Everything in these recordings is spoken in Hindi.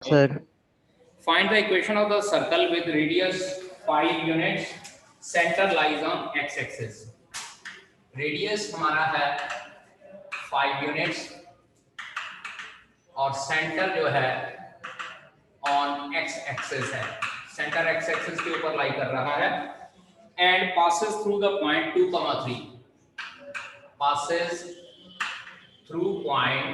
Sir, Find the equation of the circle with radius 5 units. Center lies on x-axis. Radius हमारा है 5 यूनिट्स और सेंटर जो है ऑन एक्स एक्सिस है. सेंटर एक्स एक्सिस के ऊपर लाई कर रहा है and passes through the point 2,3. Passes through point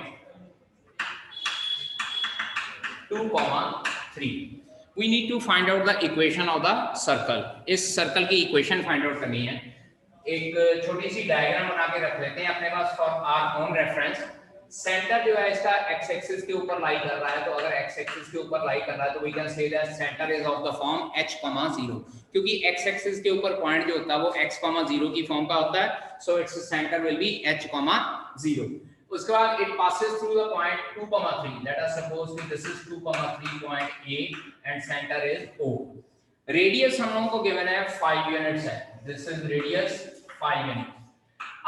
2,3. We need to find out the equation of the circle. इस सर्कल की इक्वेशन फाइंड आउट करनी है. एक छोटी सी डायग्राम बना के रख लेते हैं अपने पास for our own reference. Centre जो है इसका एक्स एक्सिस के ऊपर लाई कर रहा है, तो अगर एक्स एक्सिस के ऊपर लाई कर रहा है तो we can say that centre is of the form h, 0, क्योंकि एक्स एक्सिस के ऊपर पॉइंट जो होता है वो x, 0 की फॉर्म का होता है. So its centre will be h, 0. उसके बाद it passes through the point 2,3. let us suppose कि this is 2,3 point A and center is O. Radius हम लोगों को गिवन है 5 यूनिट्स है. This is radius 5 unit.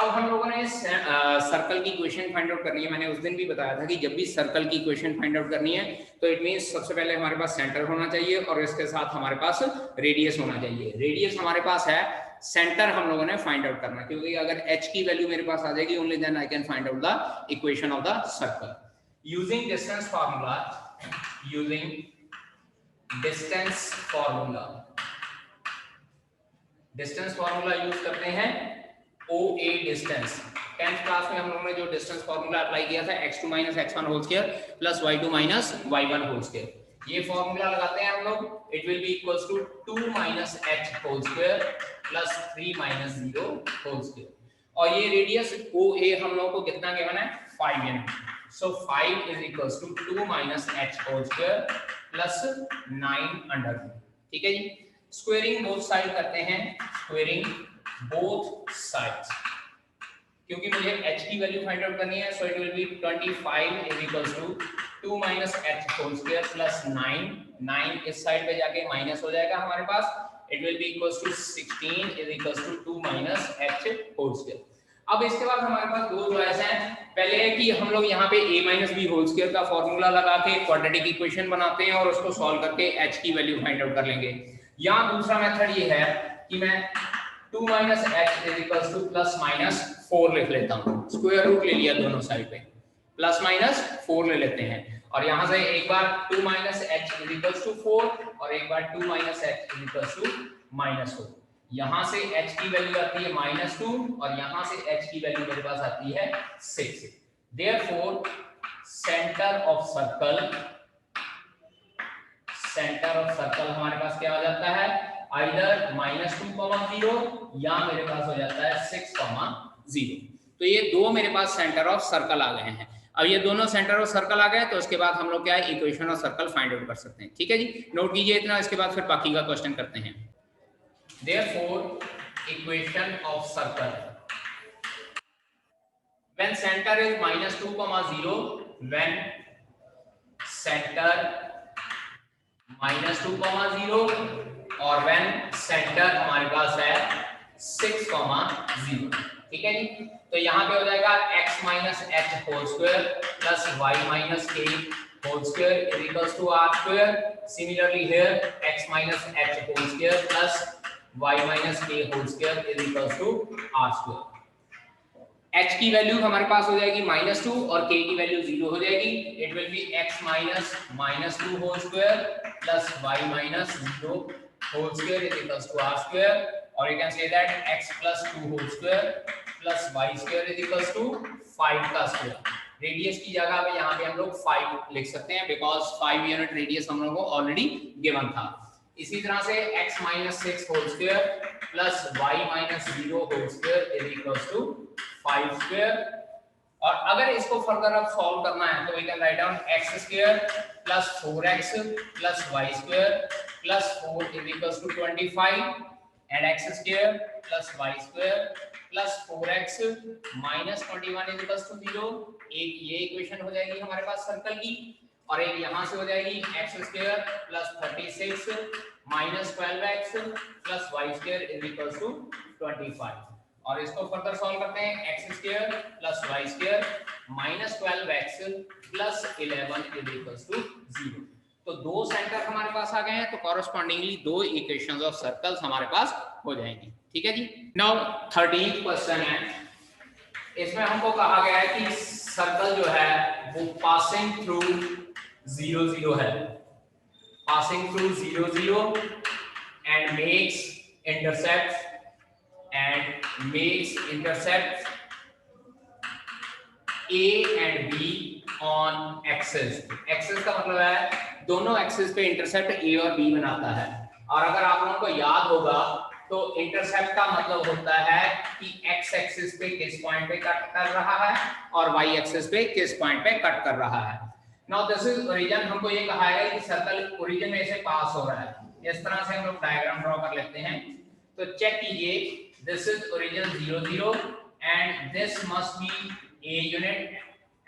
अब हम लोगों ने सर्कल की इक्वेशन फाइंड आउट करनी है. मैंने उस दिन भी बताया था कि जब भी सर्कल की इक्वेशन फाइंड आउट करनी है तो इट मींस सबसे पहले हमारे पास सेंटर होना चाहिए और इसके साथ हमारे पास रेडियस होना चाहिए. रेडियस हमारे पास है, सेंटर हम लोगों ने फाइंड आउट करना है, क्योंकि अगर h की वैल्यू मेरे पास आ जाएगी only then I can find out the equation of the circle using distance formula. Using distance formula, distance formula use करते हैं OA डिस्टेंस. 10th क्लास में हम लोगों ने जो डिस्टेंस फार्मूला अप्लाई किया था x2 x1 whole square plus y2 y1 whole square. ये फार्मूला लगाते हैं हम लोग. It will be equals to 2 h whole square plus 3 0 whole square. और ये रेडियस OA हम लोगों को कितना गिवन है 5 unit. So 5 is equals to 2 h whole square plus 9 √2. ठीक है जी. स्क्वायरिंग बोथ साइड करते हैं. स्क्वायरिंग बोथ साइड्स, क्योंकि मुझे h की वैल्यू फाइंड आउट करनी है. So it will be 25 is equals to 2 h whole square plus 9 इस साइड पे जाके माइनस हो जाएगा हमारे पास. It will be equals to 16 is equals to 2 h whole square. अब इसके बाद हमारे पास दो चॉइस हैं. पहले है कि हम लोग यहाँ पे a - b होल स्क्वायर का फॉर्मूला लगा के क्वाड्रेटिक इक्वेशन बनाते हैं और उसको सॉल्व करके h की वैल्यू फाइंड आउट कर लेंगे. या दूसरा मेथड ये है कि मैं 2 h is equals two plus minus 4 लिख लेता हूँ. स्क्वायर रूट ले लिया दोनों साइड पे, प्लस माइनस 4 ले लेते हैं. और यहाँ से एक बार 2 h इज इक्वल्स टू 4 और एक बार 2 h इज इक्वल्स टू -4. यहाँ से h की वैल्यू आती है -2 और यहाँ से h की वैल्यू मेरे पास आती है 6. देयरफॉर सेंटर ऑफ सर्कल हमारे पास क्या हो जाता है, आइदर -2, 0 या मेरे पास हो जाता है 6, 0. तो ये दो मेरे पास सेंटर ऑफ सर्कल आ गए हैं. अब ये दोनों सेंटर ऑफ सर्कल आ गए तो उसके बाद हम लोग क्या है equation of circle find out कर सकते हैं. ठीक है जी, नोट कीजिए इतना. इसके बाद फिर बाकी का क्वेश्चन करते हैं. Therefore, equation of circle. When center is -2, 0, when center -2, 0 और when center हमारे पास है 6, 0. ठीक है जी. तो यहाँ पे हो जाएगा x - h whole square plus y - k whole square is equals to r square. Similarly here x - h whole square plus y - k whole square is equals to r square. h की वैल्यू हमारे पास हो जाएगी -2 और k की वैल्यू 0 हो जाएगी. It will be x - -2 whole square plus y - 0 whole square is equals to r square. और you can say that x + 2 whole square plus y square is equals to 5 का स्क्वायर. रेडियस की जगह पे यहाँ पे हम लोग 5 लिख सकते हैं बिकॉज 5 यूनिट रेडियस हम लोगों को ऑलरेडी गिवन था. इसी तरह से x - 6 whole square plus y - 0 whole square is equals to 5 square. और अगर इसको फर्दर अब सॉल्व करना है तो we can write down x square plus 4x plus y square plus 4 is equals to 25 and x square plus y square plus 4x minus 21 is equals to 0. एक ये इक्वेशन हो जाएगी हमारे पास सर्कल की और एक यहाँ से हो जाएगी x square plus 36 minus 12x plus y square is equals to 25. और इसको फर्दर सॉल्व करते हैं. x square plus y square minus 12x plus 11 is equals to 0. तो दो सेंटर हमारे पास आ गए हैं, तो कॉरस्पॉन्डिंगली दो इक्वेशंस ऑफ सर्कल्स हमारे पास हो जाएंगी। ठीक है जी। नाउ 13th क्वेश्चन है, इसमें हमको कहा गया है कि सर्कल जो है वो पासिंग थ्रू 0 0 है, passing through 0 0 and makes intercept A and B on axis। Axis का मतलब है दोनों एक्सिस पे इंटरसेप्ट A और B बनाता है। और अगर आप लोगों को याद होगा तो इंटरसेप्ट का मतलब होता है कि x एक्सिस पे किस पॉइंट पे कट कर रहा है और y एक्सिस पे किस पॉइंट पे कट कर रहा है। नाउ दिस इज ओरिजिन, हमको ये कहा है कि सर्कल ओरिजिन में से पास हो रहा है। इस तरह से हम लोग डायग्राम ड्रॉ कर लेते हैं। तो चेक कीजिए, this is origin 0 0 and this must be A unit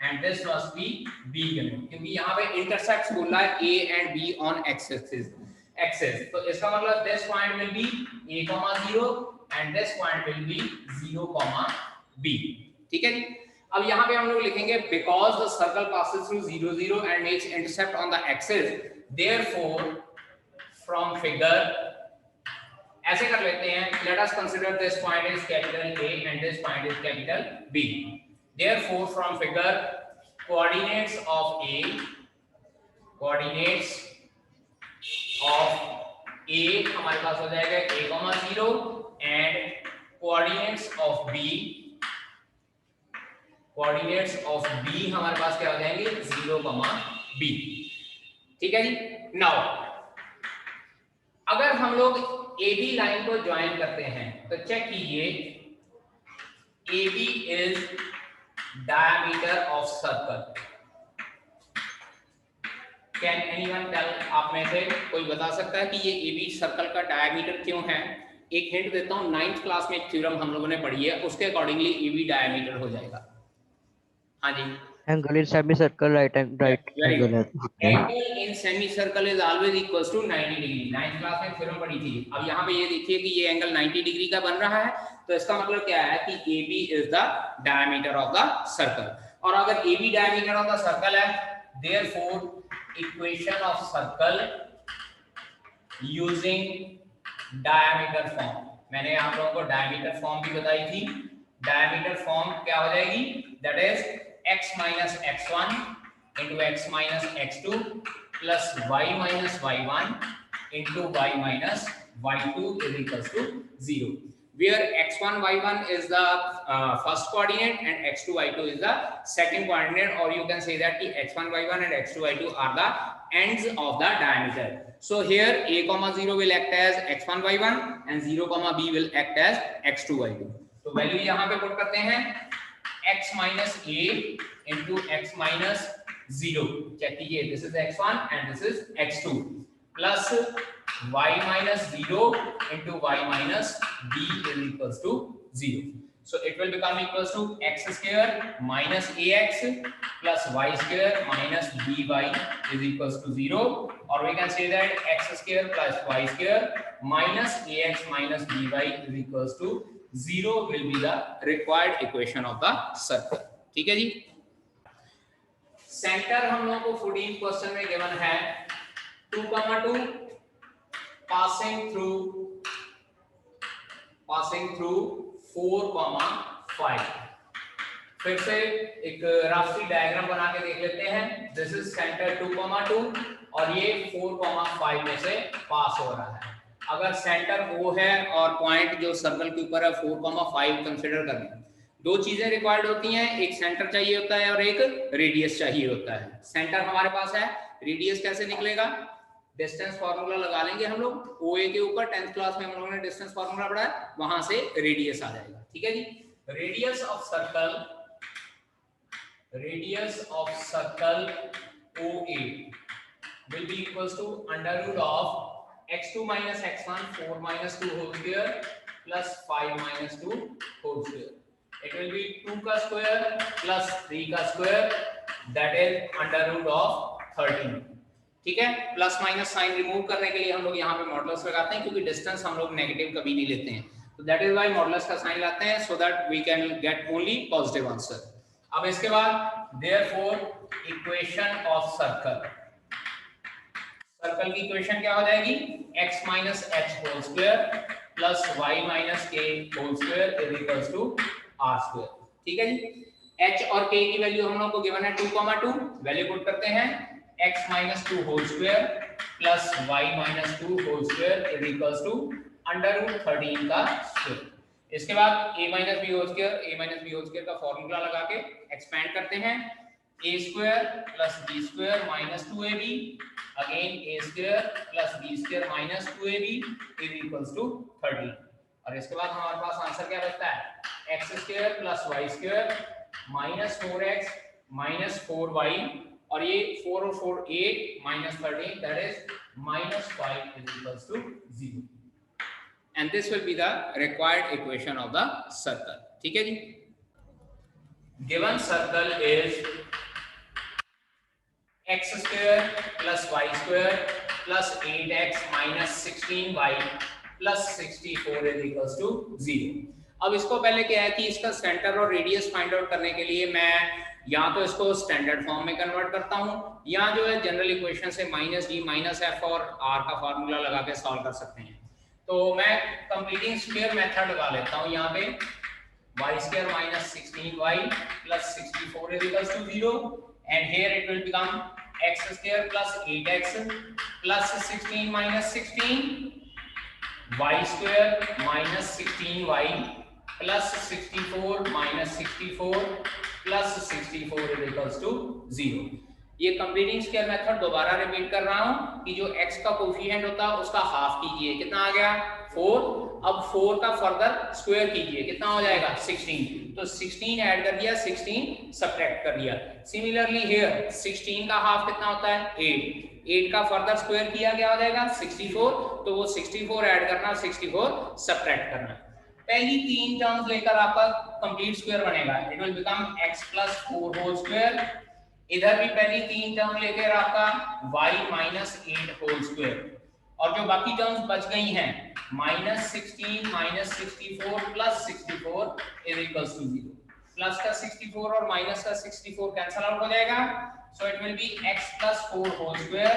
and this must be B unit, क्योंकि यहाँ पे इंटरसेक्ट बोल रहा है A and B on axis। तो इसका मतलब this point will be A, 0 and this point will be 0, B। ठीक है जी। अब यहाँ पे हम लोग लिखेंगे because the circle passes through 0 0 and makes intercept on the axis, therefore from figure ऐसे कर लेते हैं, let us consider this point is capital A and this point is capital B। Therefore, from figure, coordinates of A हमारे पास हो जाएगा A, 0 and coordinates of B हमारे पास क्या हो जाएंगे 0, B। ठीक है जी। Now, अगर हम लोग AB लाइन को ज्वाइन करते हैं तो चेक कीजिए, AB is diameter of circle। Can anyone tell, आप में से कोई बता सकता है कि ये AB सर्कल का डायमीटर क्यों है? एक हिंट देता हूं, 9th क्लास में एक थ्योरम हम लोगों ने पढ़ी है, उसके अकॉर्डिंगली AB डायमीटर हो जाएगा। हाँ जी। Angle in semicircle right angle है। Angle in semicircle is always equals to 90 degree. 9th class में थ्योरम पढ़ी थी। अब यहाँ पे ये देखिए कि ये एंगल 90 डिग्री का बन रहा है, तो इसका मतलब क्या है कि AB is the diameter of the circle। और अगर AB diameter of the circle है, therefore equation of circle using diameter form, मैंने आप लोगों को diameter form भी बताई थी। diameter form क्या हो जाएगी? That is x minus x1 into x minus x2 plus y minus y1 into y minus y2 is equals to 0, where x1 y1 is the first coordinate and x2 y2 is the second coordinate, or you can say that x1 y1 and x2 y2 are the ends of the diameter। So here A, 0 will act as x1 y1 and 0, B will act as x2 y2। तो वैल्यू यहाँ पे पुट करते हैं, x minus A into x minus 0, check कीजिए, this is x1 and this is x2, plus y minus 0 into y minus b is equals to 0। So it will become equals to x square minus ax plus y square minus by is equals to 0, or we can say that x square plus y square minus ax minus by is equals to 0 will be the required equation of the circle। ठीक है जी। सेंटर हम लोगों को 14th क्वेश्चन में गिवन है 2, 2 passing through 4, 5। फिर से एक रास्ट्री डायग्राम बना के देख लेते हैं। दिस इज सेंटर 2, 2 और ये 4, 5 में से पास हो रहा है। अगर सेंटर O है और पॉइंट जो सर्कल के ऊपर है 4, 5 कंसीडर करें, दो चीजें रिक्वायर्ड होती हैं, एक सेंटर चाहिए होता है और एक रेडियस चाहिए होता है। सेंटर हमारे पास है, रेडियस कैसे निकलेगा? डिस्टेंस फार्मूला लगा लेंगे हम लोग, OA के ऊपर 10th क्लास में हम लोगों ने डिस्टेंस फार्मूला पढ़ा है, वहां से रेडियस आ जाएगा। ठीक है जी। Radius of circle OA will be equals to under root of x2 minus x1 4 minus 2 whole square plus 5 minus 2 whole square। It will be 2 का square plus 3 का square, that is under root of 13। ठीक है। प्लस माइनस साइन रिमूव करने के लिए हम लोग यहाँ पे मॉडुलस लगाते हैं, क्योंकि डिस्टेंस हम लोग नेगेटिव कभी नहीं लेते हैं, तो दैट इज व्हाई मॉडुलस का साइन लाते हैं, so that we can get only positive answer. अब इसके बाद therefore equation of circle circle की इक्वेशन क्या हो जाएगी, x minus h whole square plus y minus k whole square is equals to r square. ठीक है जी, h और k की वैल्यू हम लोग को गिवन है 2,2, वैल्यू पुट करते हैं x minus 2 whole square plus y minus 2 whole square is equals to under root 13 का स्क्वायर। इसके बाद a minus b whole square का फॉर्मूला लगा के एक्सपेंड करते हैं, a square plus b square minus 2ab again a square plus b square minus 2ab is equals to 13। और इसके बाद हमारे पास आंसर क्या बचता है, x square plus y square minus 4x minus 4y और ये 4 और 4 8 minus 13 that is minus 5 is equals to 0 and this will be the required equation of the circle। ठीक है जी, given circle is x square plus y square plus 8x minus 16y plus 64 is equals to 0। अब इसको पहले क्या है कि इसका सेंटर और रेडियस फाइंड आउट करने के लिए मैं या तो इसको स्टैंडर्ड फॉर्म में कन्वर्ट करता हूं या जो है जनरल इक्वेशन से माइनस डी माइनस एफ और आर का फॉर्मूला लगा के सॉल्व कर सकते हैं। तो मैं कंप्लीटिंग स्क्वायर मेथड लगा लेता हूं यहाँ पे, y square minus 16y plus 64 is equals to 0 and here it will become x square plus 8x plus 16 minus 16 y square minus 16y plus 64 minus 64 plus 64 is equals to 0। ये कंप्लीटिंग स्क्वायर मेथड दोबारा रिपीट कर रहा हूं कि जो x का कोफिशिएंट होता है उसका हाफ कीजिए, कितना आ गया 4, अब 4 का फर्दर स्क्वायर कीजिए, कितना हो जाएगा 16, तो 16 ऐड कर दिया 16 सब्ट्रैक्ट कर दिया। सिमिलरली हियर 16 का हाफ कितना होता है 8 का फर्दर स्क्वायर किया क्या हो जाएगा 64, तो वो 64 ऐड करना 64 सब्ट्रैक्ट करना। पहली तीन टर्म्स लेकर आपका कंप्लीट स्क्वायर बनेगा, it will become x plus 4 whole square, इधर भी पहली तीन टर्म लेकर आपका y minus 8 होल स्क्वायर और जो बाकी टर्म्स बच गई हैं minus 16 minus 64 plus 64 is equals to 0। Plus का 64 और माइनस का 64 कैंसिल आउट हो जाएगा, so it will be x plus 4 whole square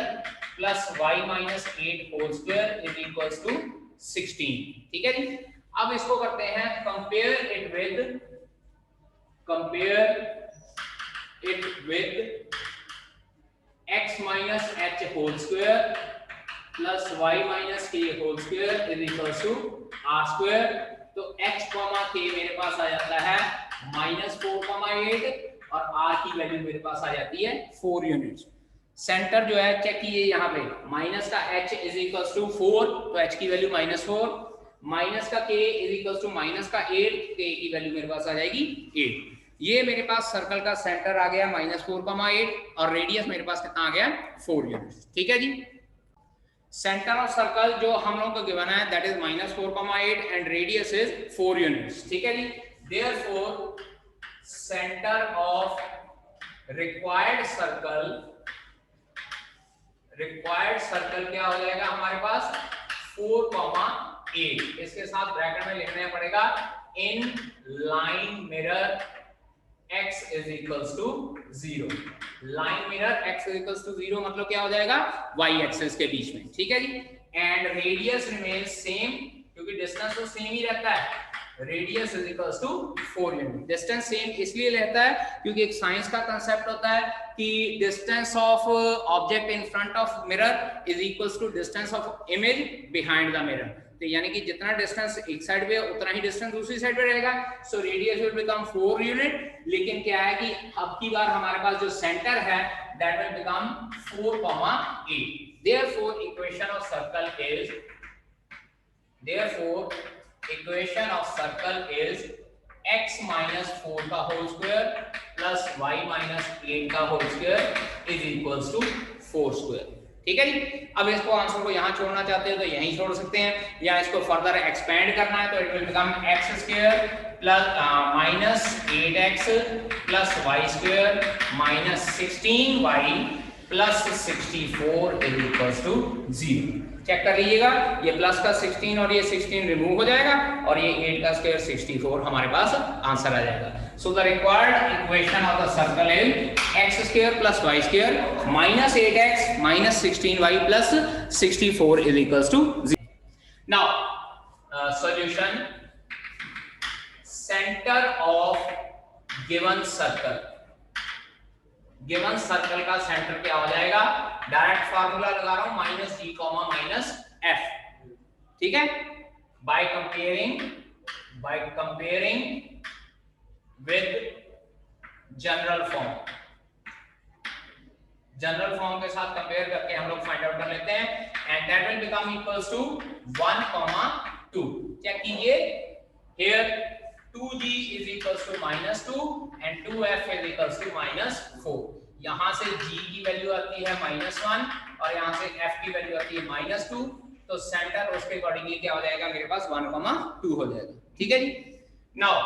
plus y minus 8 whole square is equals to 16। ठीक है जी, अब इसको करते हैं compare it with x minus h whole square plus y minus k whole square is equals to r square। तो h comma k मेरे पास आ जाता है -4,8 और r की वैल्यू मेरे पास आ जाती है 4 यूनिट्स। सेंटर जो है चेक कीजिए यहाँ पे, माइनस का h इज इक्वल्स टू 4 तो h की वैल्यू -4, माइनस का k is equals to minus का 8, k की वैल्यू मेरे पास आ जाएगी 8। ये मेरे पास सर्कल का सेंटर आ गया -4,8 और रेडियस मेरे पास कितना आ गया 4 यूनिट्स। ठीक है जी, सेंटर ऑफ सर्कल जो हम लोगों को गिवन है that is -4,8 and radius is 4 units. ठीक है जी, therefore centre of required circle क्या हो जाएगा हमारे पास 4,8, इसके साथ ब्रैकेट में लिखना पड़ेगा in line mirror x is equals to 0। Line mirror x is equals to 0 मतलब क्या हो जाएगा y एक्सिस के बीच में। ठीक है जी, एंड रेडियस रिमेन सेम क्योंकि डिस्टेंस तो सेम ही रहता है, radius is equals to 4 unit. Distance same इसलिए रहता है क्योंकि एक साइंस का कंसेप्ट होता है कि distance of object in front of mirror is equals to distance of image behind the mirror. तो यानी कि जितना डिस्टेंस एक साइड पे उतना ही डिस्टेंस दूसरी साइड पे रहेगा, so radius will become 4 unit. लेकिन क्या है कि अब की बार हमारे पास जो सेंटर है that will become 4,8। Therefore equation of circle is x minus 4 का whole square plus y minus 8 का whole square is equals to 4 square. ठीक है जी, अब इसको आंसर को यहाँ छोड़ना चाहते हैं तो यहीं छोड़ सकते हैं, या इसको फर्दर एक्सपेंड करना है तो it will become x square plus minus 8x plus y square minus 16y plus 64 is equals to 0। Check कर लीजिएगा, ये प्लस का 16 और ये 16 रिमूव हो जाएगा और ये 8 का स्क्वायर 64 हमारे पास आंसर आ जाएगा। So the required equation of the circle is x square plus y square minus 8x minus 16y plus 64 is equals to 0। Now solution, centre of given circle, given circle का सेंटर क्या हो जाएगा, डायरेक्ट फार्मूला लगा रहा हूं minus g comma minus f, ठीक है, by comparing with general form, general form के साथ कंपेयर करके हम लोग फाइंड आउट कर लेते हैं and that will become equals to 1,2। Check कीजिए, here 2g is equals to -2 and 2f is equals to -4। यहां से g की वैल्यू आती है -1 और यहां से f की वैल्यू आती है -2, तो सेंटर उसके अकॉर्डिंगली क्या हो जाएगा मेरे पास 1,2 हो जाएगा, ठीक है जी। Now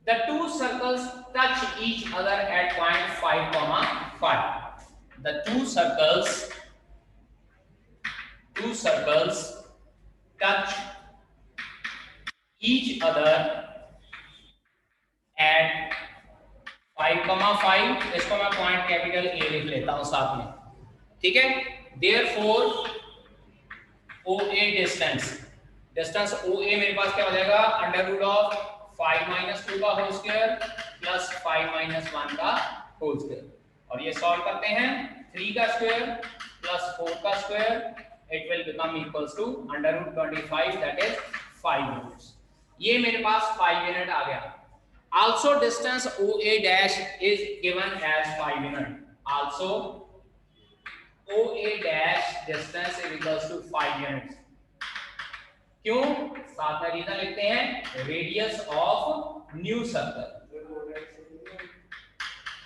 the two circles touch each other at point 5,5। the two circles touch each other at 5,5। इसको मैं पॉइंट कैपिटल A लिख लेता हूं साथ में, ठीक है। therefore OA डिस्टेंस OA मेरे पास क्या हो जाएगा, अंडर रूट ऑफ 5 - 2 का होल स्क्वायर प्लस 5 - 1 का होल स्क्वायर, और ये सॉल्व करते हैं 3 का स्क्वायर प्लस 4 का square, it will become equals to under root 25 that is 5 units. ये मेरे पास 5 यूनिट आ गया। Also distance OA dash is given as 5 unit. Also OA dash distance is equals to 5 units. क्यों? साथ में रीजन लिखते हैं, रेडियस ऑफ न्यू सर्कल।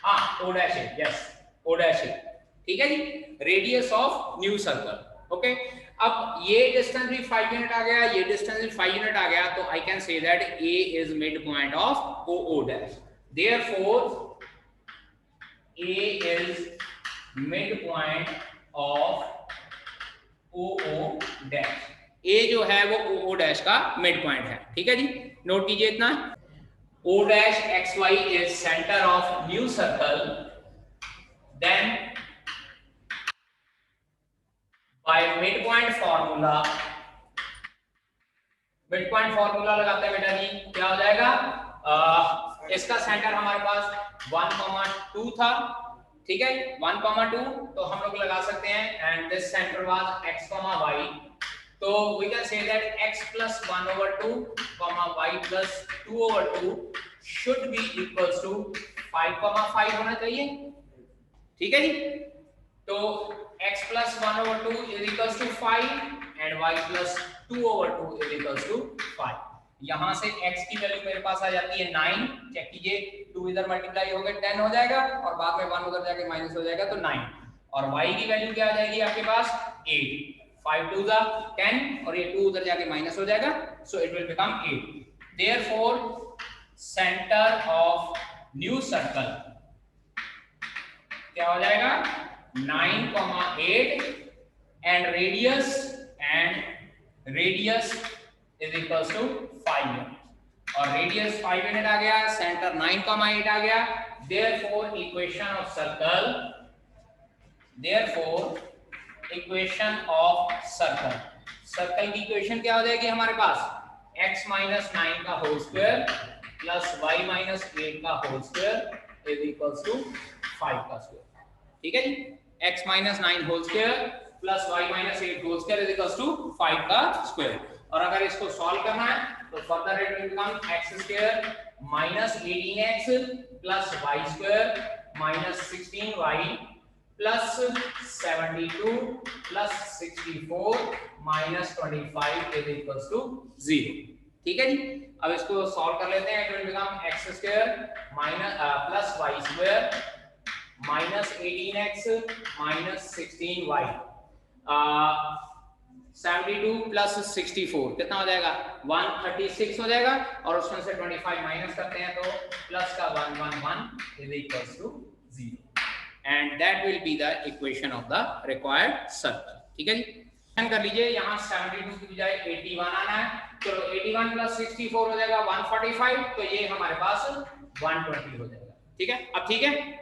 हाँ, O dash है, यस O dash है, ठीक है जी, radius of new circle. Okay, अब ये डिस्टेंस भी 5 यूनिट आ गया, ये डिस्टेंस भी 5 यूनिट आ गया, तो I can say that A is mid point of OO dash। Therefore A is mid point of OO dash। A जो है वो OO dash का मिड पॉइंट है, ठीक है जी, नोट कीजिए इतना। O dash XY is centre of new circle, then by midpoint formula लगाते हैं बेटा जी, क्या हो जाएगा, इसका सेंटर हमारे पास 1,2 था, ठीक है, 1,2, तो हम लोग लगा सकते हैं and this centre was x, y, तो we can say that x plus 1/2, y plus 2/2 should be equals to 5,5 होना चाहिए, ठीक है जी। तो x plus 1/2 is equals to 5 and y plus 2/2 is equals to 5। यहां से x की वैल्यू मेरे पास आ जाती है 9, चेक कीजिए, 2 इधर मल्टीप्लाई होकर 10 हो जाएगा और बाद में 1 उधर जाके माइनस हो जाएगा तो 9, और y की वैल्यू क्या आ जाएगी आपके पास 8, 5 2 जा 10 और ये 2 उधर जाके माइनस हो जाएगा, so it will become 8। Therefore centre of new circle क्या हो जाएगा 9,8 and radius is equals to 5 unit, और radius 5 unit आ गया, सेंटर 9,8 आ गया। therefore equation of सर्कल की इक्वेशन क्या हो जाएगी हमारे पास, x - 9 का होल स्क्वायर प्लस y - 8 का whole square is equals to 5 का स्क्वायर, ठीक है जी। x - 9 whole square plus y - 8 whole square is equals to 5 का स्क्वायर, और अगर इसको सॉल्व करना है तो further it will become x square minus 18x plus y square minus 16y plus 72 plus 64 minus 25 is equals to 0, ठीक है जी। अब इसको सॉल्व कर लेते हैं, it will become x square minus plus y square minus 18x minus 16y, 72 plus 64 कितना हो जाएगा 136 हो जाएगा, और उसमें से 25 माइनस करते हैं तो प्लस का 111 is equals to 0 and that will be the equation of the required circle. ठीक है जी, कर लीजिए यहाँ 72 की बजाय 81 आना है, चलो 81 प्लस 64 हो जाएगा 145, तो ये हमारे पास 120 हो जाएगा। ठीक है, अब ठीक है।